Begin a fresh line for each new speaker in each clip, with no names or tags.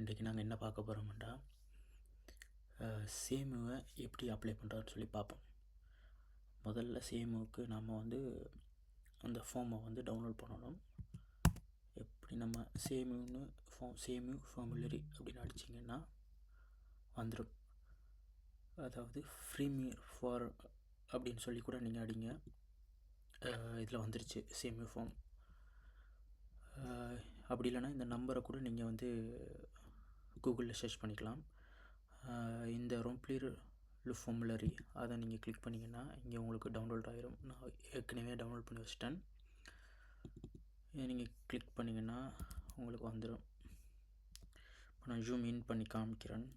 இன்றைக்கி நாங்கள் என்ன பார்க்க போகிறோம்னா சேமுவை எப்படி அப்ளை பண்ணுறோன்னு சொல்லி பார்ப்போம். முதல்ல சேமுவுக்கு நம்ம அந்த ஃபார்மை டவுன்லோட் பண்ணணும். எப்படி நம்ம சேமு ஃபார்முலரி அப்படின்னு அடிச்சிங்கன்னா வந்துடும். அதாவது ஃப்ரீமியர் ஃபார் அப்படின்னு சொல்லி கூட நீங்கள் அடிங்க. இதில் வந்துருச்சு சேமு ஃபார்ம். அப்படி இல்லைனா இந்த நம்பரை கூட நீங்கள் கூகுளில் சர்ச் பண்ணிக்கலாம். இந்த ரொம்ப்ளிர் ஃபார்முலரி அதை நீங்கள் கிளிக் பண்ணிங்கன்னா இங்கே உங்களுக்கு டவுன்லோட் ஆகிரும். நான் ஏற்கனவே டவுன்லோட் பண்ணி வச்சிட்டேன். நீங்கள் கிளிக் பண்ணிங்கன்னா உங்களுக்கு வந்துடும். இப்போ நான் ஜூம் இன் பண்ணி காமிக்கிறேன்.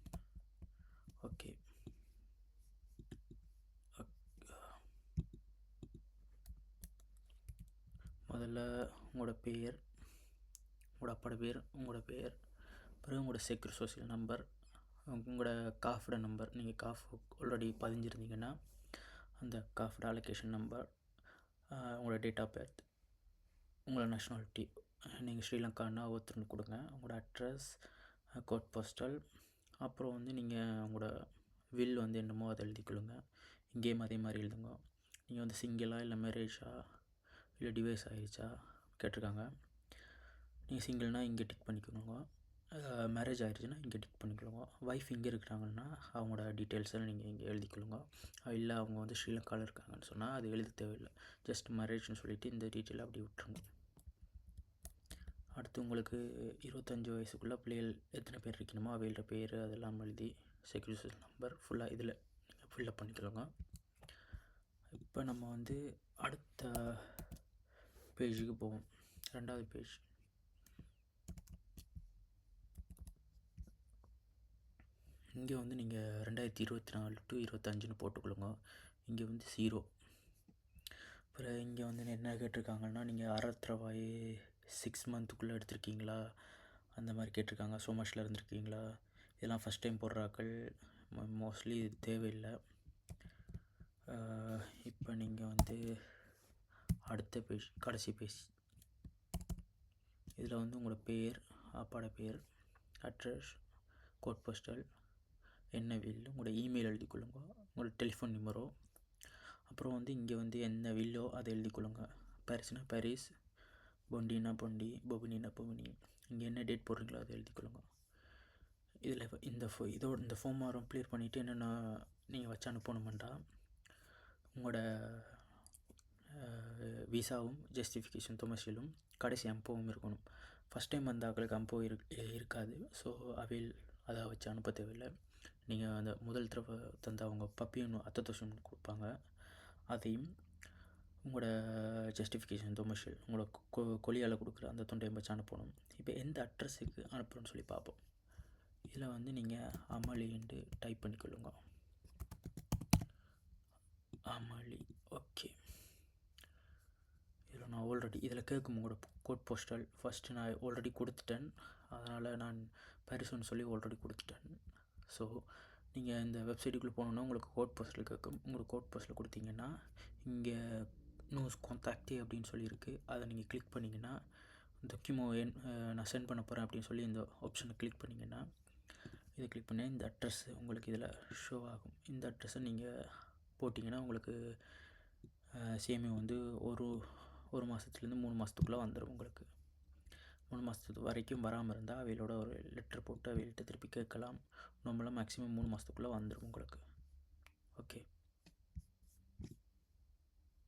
ஓகே, முதல்ல உங்களோட பேர், உங்களோட அப்பாவோட பேர், உங்களோட பேர், பிறகு உங்களோட செக்யூர் சோசியல் நம்பர், உங்களோட காஃபோட நம்பர். நீங்கள் காஃப் ஆல்ரெடி பதிஞ்சிருந்தீங்கன்னா அந்த காஃபோட அலோகேஷன் நம்பர், உங்களோட டேட் ஆஃப் பர்த், உங்களோட நேஷ்னாலிட்டி, நீங்கள் ஸ்ரீலங்கான்னா ஒருத்தருக்கு கொடுங்க, உங்களோட அட்ரஸ், கோட் போஸ்டல், அப்புறம் நீங்கள் உங்களோட வில் என்னமோ அதை எழுதிக்கொள்ளுங்க. இங்கேயும் அதே மாதிரி எழுதுங்க. நீங்கள் சிங்கிளா இல்லை மேரேஜா இல்லை டிவைஸ் ஆகிடுச்சா கேட்டிருக்காங்க. நீங்கள் சிங்கிள்னால் இங்கே டிக் பண்ணிக்கோங்க. மேரேஜ் ஆகிடுச்சுன்னா இங்கே டிக் பண்ணிக்கொள்ளுங்க. ஒய்ஃப் இங்கே இருக்கிறாங்கன்னா அவங்களோட டீட்டெயில்ஸெல்லாம் நீங்கள் இங்கே எழுதிக்கொள்ளுங்க. இல்லை அவங்க ஸ்ரீலங்காவில் இருக்காங்கன்னு சொன்னால் அது எழுத தேவையில்லை. ஜஸ்ட் மேரேஜ்னு சொல்லிவிட்டு இந்த டீட்டெயில் அப்படி விட்டுருங்க. அடுத்து உங்களுக்கு 25 வயசுக்குள்ளே பிள்ளைகள் எத்தனை பேர் இருக்கணுமோ அவையோட பேர் அதெல்லாம் எழுதி செக்யூரிட்டி நம்பர் ஃபுல்லாக இதில் நீங்கள் ஃபில்லப் பண்ணிக்கலாங்க. இப்போ நம்ம அடுத்த பேஜுக்கு போவோம். ரெண்டாவது பேஜ். இங்கே நீங்கள் 2024 to 25ன்னு போட்டுக்கொள்ளுங்க. இங்கே 0. அப்புறம் இங்கே என்ன கேட்டிருக்காங்கன்னா நீங்கள் அறத்திரவாய் 6 மந்த்துக்குள்ளே எடுத்திருக்கீங்களா அந்த மாதிரி கேட்டிருக்காங்க. சோமஷில் இருந்திருக்கீங்களா, இதெல்லாம் ஃபஸ்ட் டைம் போடுறாக்கள் மோஸ்ட்லி இது தேவையில்லை. இப்போ நீங்கள் அடுத்த பேஜ், கடைசி பேஜ். இதில் உங்களோட பேர், அப்பாவோட பேர், அட்ரஸ், கோட் போஸ்டல், என்ன வில், உங்களோட இமெயில் எழுதிக்கொள்ளுங்க, உங்களோட டெலிஃபோன் நம்பரோ, அப்புறம் இங்கே என்ன வில்லோ அதை எழுதிக்கொள்ளுங்க. பாரிஸ்னா பாரிஸ், பொண்டினா பொண்டி, பொபினினா பொபினி, இங்கே என்ன டேட் போடுறீங்களோ அதை எழுதிக்கொள்ளுங்க. இதில் இந்த ஃபார்மை கிளியர் பண்ணிவிட்டு என்னென்னா நீங்கள் வச்சு அனுப்பணுமெண்டா உங்களோட விசாவும் ஜஸ்டிஃபிகேஷன் தொமசிலும் கடைசி அம்பவும் இருக்கணும். ஃபஸ்ட் டைம் வந்தாக்களுக்கு அம்போ இருக்காது. ஸோ அவையில் அதை வச்சு அனுப்ப தேவையில்லை. நீங்கள் அந்த முதல் தடவை தந்த அவங்க பப்பியும் அத்ததோஷம் கொடுப்பாங்க. அதையும் உங்களோட ஜஸ்டிஃபிகேஷன் தொமசில் உங்களோட கொலியால் கொடுக்குற அந்த தொண்டையை வச்சு அனுப்பணும். இப்போ எந்த அட்ரஸுக்கு அனுப்புகிறோன்னு சொல்லி பார்ப்போம். இதில் நீங்கள் அமளின்ட்டு டைப் பண்ணிக்கொள்ளுங்க. அமளி. ஓகே, இதில் நான் ஆல்ரெடி இதில் கேட்கும் உங்களோட கோட் போஸ்டல் ஃபஸ்ட்டு நான் ஆல்ரெடி கொடுத்துட்டேன். அதனால் நான் பாரிஸ்ன்னு சொல்லி ஆல்ரெடி கொடுத்துட்டேன். ஸோ நீங்கள் இந்த வெப்சைட்டுக்குள்ளே போனோன்னா உங்களுக்கு கோட் போஸ்டல் கேட்கும். உங்களுக்கு கோட் போஸ்டல் கொடுத்தீங்கன்னா இங்கே நியூஸ் கான்டாக்டே அப்படின்னு சொல்லியிருக்கு. அதை நீங்கள் கிளிக் பண்ணிங்கன்னா டாக்குமோ நான் சென்ட் பண்ண போகிறேன் அப்படின்னு சொல்லி இந்த ஆப்ஷனை கிளிக் பண்ணிங்கன்னா இதை கிளிக் பண்ணி இந்த அட்ரஸ் உங்களுக்கு இதில் ஷோ ஆகும். இந்த அட்ரஸை நீங்கள் போட்டிங்கன்னா உங்களுக்கு சேமி ஒரு மாதத்துலேருந்து 3 மாதத்துக்குள்ளே வந்துடும். உங்களுக்கு 3 மாதத்துக்கு வரைக்கும் வராமல் இருந்தால் அவையோட ஒரு லெட்டர் போட்டு அவைகிட்ட திருப்பி கேட்கலாம். நம்மளாம் மேக்ஸிமம் 3 மாதத்துக்குள்ளே வந்துடும் உங்களுக்கு. ஓகே.